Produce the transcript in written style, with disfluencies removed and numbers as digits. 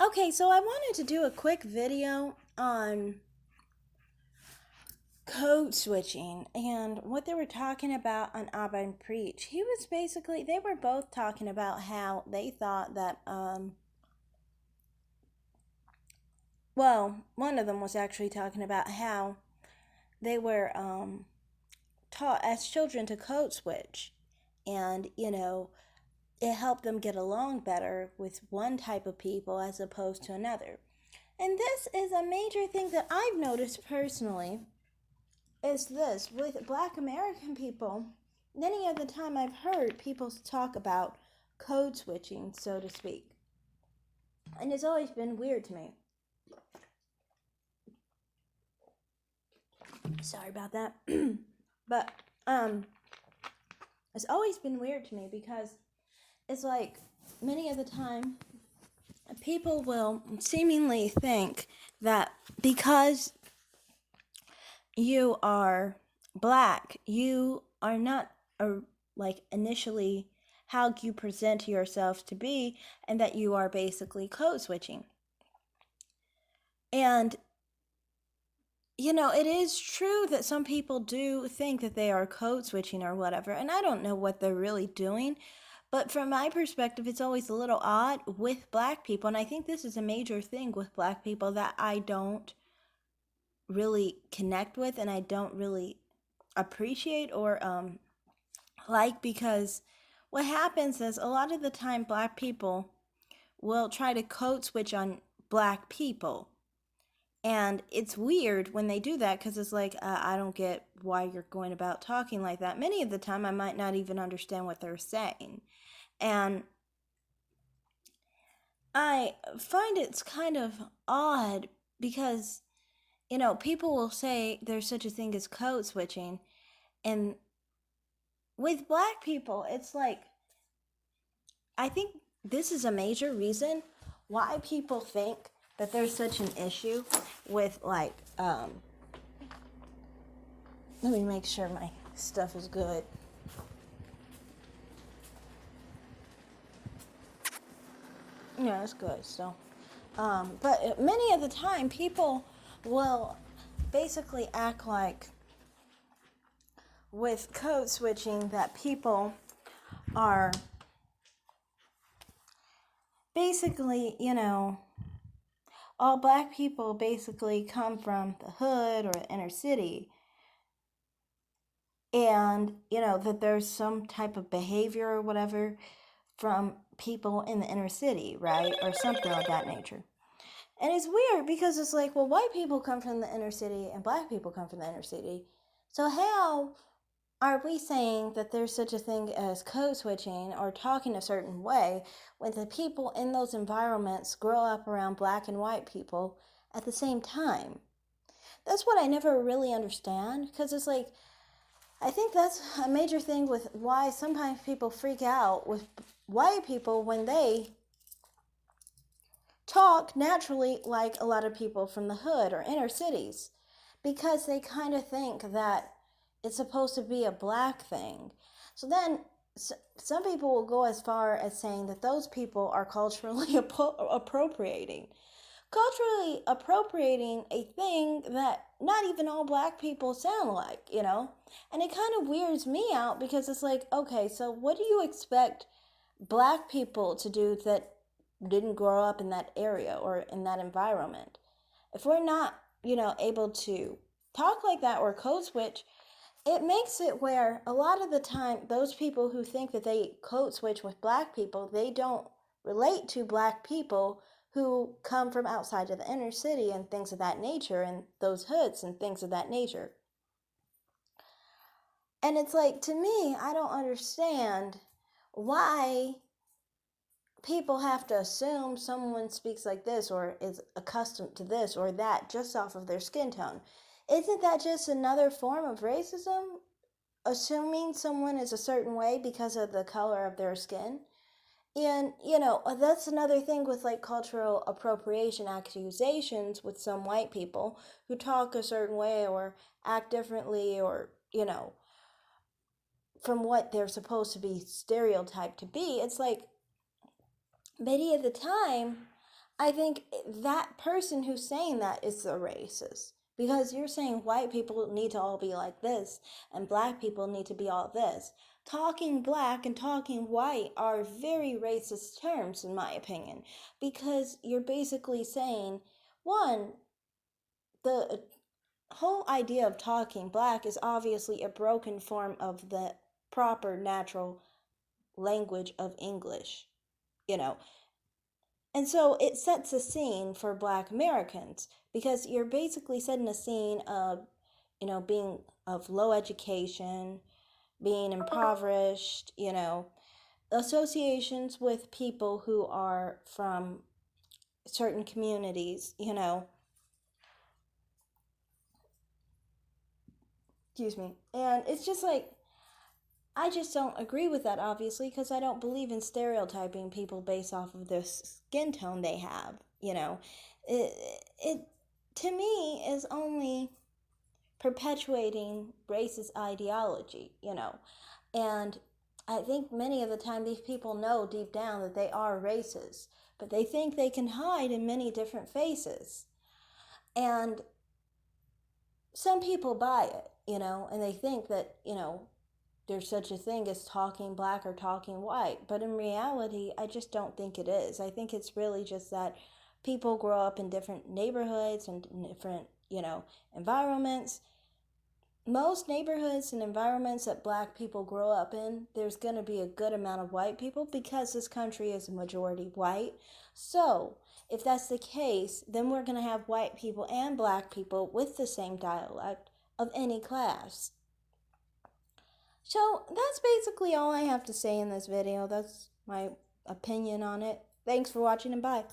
Okay, so I wanted to do a quick video on code switching and what they were talking about on Abba and Preach. They were both talking about how they thought that, one of them was actually talking about how they were taught as children to code switch. And, it helped them get along better with one type of people as opposed to another. And this is a major thing that I've noticed personally is this with Black American people. Many of the time I've heard people talk about code switching, so to speak. And it's always been weird to me. Sorry about that. But it's always been weird to me because it's like many of the time people will seemingly think that because you are black, you are not like initially how you present yourself to be, and that you are basically code switching. And it is true that some people do think that they are code switching or whatever, and I don't know what they're really doing. But from my perspective, it's always a little odd with black people, and I think this is a major thing with black people that I don't really connect with and I don't really appreciate or like, because what happens is a lot of the time black people will try to code switch on black people. And it's weird when they do that because it's like, I don't get why you're going about talking like that. Many of the time, I might not even understand what they're saying. And I find it's kind of odd because, people will say there's such a thing as code switching. And with black people, it's like, I think this is a major reason why people think that there's such an issue with, like, let me make sure my stuff is good. Yeah, it's good. So, but many of the time, people will basically act like with code switching that people are basically, all black people basically come from the hood or the inner city. And, that there's some type of behavior or whatever from people in the inner city, right? Or something of that nature. And it's weird because it's like, well, white people come from the inner city and black people come from the inner city. So how are we saying that there's such a thing as code switching or talking a certain way when the people in those environments grow up around black and white people at the same time? That's what I never really understand, because it's like, I think that's a major thing with why sometimes people freak out with white people when they talk naturally like a lot of people from the hood or inner cities, because they kind of think that it's supposed to be a black thing. So then some people will go as far as saying that those people are culturally appropriating a thing that not even all black people sound like. And it kind of weirds me out because it's like, okay, so what do you expect black people to do that didn't grow up in that area or in that environment? If we're not, able to talk like that or code switch, it makes it where a lot of the time those people who think that they code switch with black people, they don't relate to black people who come from outside of the inner city and things of that nature, and those hoods and things of that nature. And it's like, to me, I don't understand why people have to assume someone speaks like this or is accustomed to this or that just off of their skin tone. Isn't that just another form of racism? Assuming someone is a certain way because of the color of their skin. And, that's another thing with like cultural appropriation accusations with some white people who talk a certain way or act differently or, from what they're supposed to be stereotyped to be. It's like, many of the time, I think that person who's saying that is the racist. Because you're saying white people need to all be like this and black people need to be all this. Talking black and talking white are very racist terms, in my opinion, because you're basically saying, one, the whole idea of talking black is obviously a broken form of the proper natural language of English, you know. And so it sets a scene for black Americans because you're basically setting a scene of, being of low education, being impoverished, associations with people who are from certain communities. Excuse me. And it's just like, I just don't agree with that, obviously, because I don't believe in stereotyping people based off of the skin tone they have. It to me is only perpetuating racist ideology. And I think many of the time these people know deep down that they are racist, but they think they can hide in many different faces. And some people buy it, and they think that, there's such a thing as talking black or talking white. But in reality, I just don't think it is. I think it's really just that people grow up in different neighborhoods and different, environments. Most neighborhoods and environments that black people grow up in, there's going to be a good amount of white people because this country is a majority white. So, if that's the case, then we're going to have white people and black people with the same dialect of any class. So that's basically all I have to say in this video. That's my opinion on it. Thanks for watching and bye.